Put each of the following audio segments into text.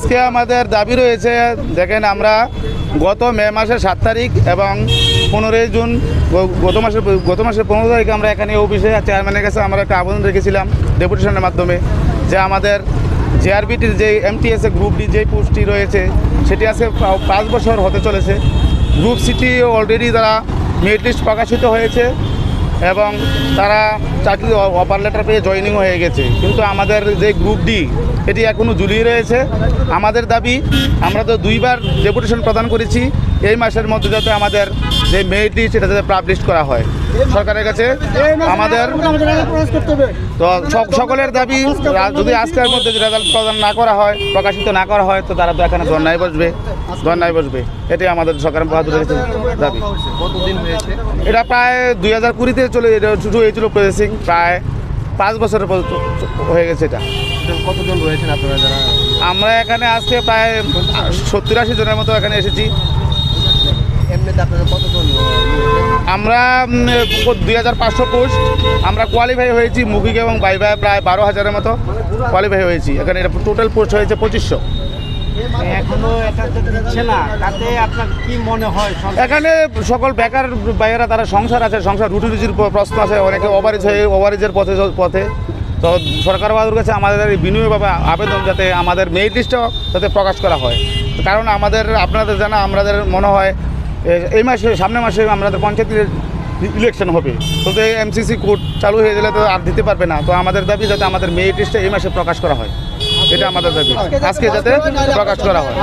আজকে আমাদের দাবি রয়েছে, দেখেন আমরা গত মে মাসের 7 তারিখ এবং 15 জুন গত মাসের 15 তারিখে আমরা এখানে অফিসে চেয়ারম্যানের কাছে আমরা একটা আবেদন রেখেছিলাম ডেপুটেশনের মাধ্যমে যে আমাদের জেআরবিটির যে এমটিএসএ গ্রুপ ডি যে পোস্টটি রয়েছে সেটি আজকে 5 বছর হতে চলেছে। গ্রুপ সিটি অলরেডি তারা মেরিট লিস্ট প্রকাশিত হয়েছে এবং তারা চাকরি অফার লেটার পেয়ে জয়েনিং হয়ে গেছে, কিন্তু আমাদের যে গ্রুপ ডি এটি এখনও ঝুলিয়ে রয়েছে। আমাদের দাবি, আমরা তো 2বার ডেপুটেশন প্রদান করেছি, এই মাসের মধ্যে যাতে আমাদের যে মেরিট লিস্ট এটা যাতে পাবলিশ করা হয় সরকারের কাছে আমাদের। তো সকলের দাবি যদি আজকের মধ্যে রেজাল্ট প্রদান না করা হয়, প্রকাশিত না করা হয়, তো তারা তো এখানে ধর্নায় বসবে। এটাই আমাদের সরকার বাহাদুর দাবি। কতদিন হয়েছে এটা প্রায় 2020-তে শুরু হয়েছিল প্রসেসিং, প্রায় 5 বছরের হয়ে গেছে এটা। কতজন রয়েছেন আপনারা যারা? আমরা এখানে আজকে প্রায় 70-80 জনের মতো এখানে এসেছি। এমনিতে আপনারা কতজন? আমরা 2500 পোস্ট আমরা কোয়ালিফাই হয়েছি, মৌখিক এবং ভাইভায় প্রায় 12,000-এর মতো কোয়ালিফাই হয়েছি। এখানে এটা টোটাল পোস্ট হয়েছে 2500। এখনো এটা দিচ্ছে না, তাতে আপনার কি মনে হয়? এখানে সকল বেকার ভাইয়েরা তারা সংসার আছে, সংসার রুটি রুজির প্রশ্ন আছে, অনেকে ওভারেজের পথে। তো সরকার বাহাদুর কাছে আমাদের বিনয়ভাবে আবেদন যাতে আমাদের মেরিট লিস্টটাও যাতে প্রকাশ করা হয়, কারণ আপনাদের জানা আমাদের মনে হয় এই মাসে সামনের মাসে আমাদের পঞ্চায়েতের ইলেকশন হবে, তো এমসিসি কোড চালু হয়ে গেলে তো আর দিতে পারবে না। তো আমাদের দাবি যাতে আমাদের মেরিট লিস্টটা এই মাসে প্রকাশ করা হয়, এটা আমাদের দাবি আজকে যাতে প্রকাশ করা হয়।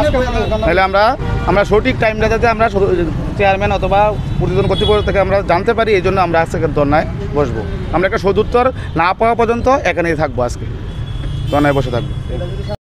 তাহলে আমরা সঠিক টাইমটা যাতে আমরা চেয়ারম্যান অথবা প্রতিদিন কর্তৃপক্ষ থেকে আমরা জানতে পারি, এই জন্য আমরা আজকে ধর্নায় বসবো। আমরা একটা সদুত্তর না পাওয়া পর্যন্ত এখানেই থাকবো, আজকে ধর্নায় বসে থাকবো।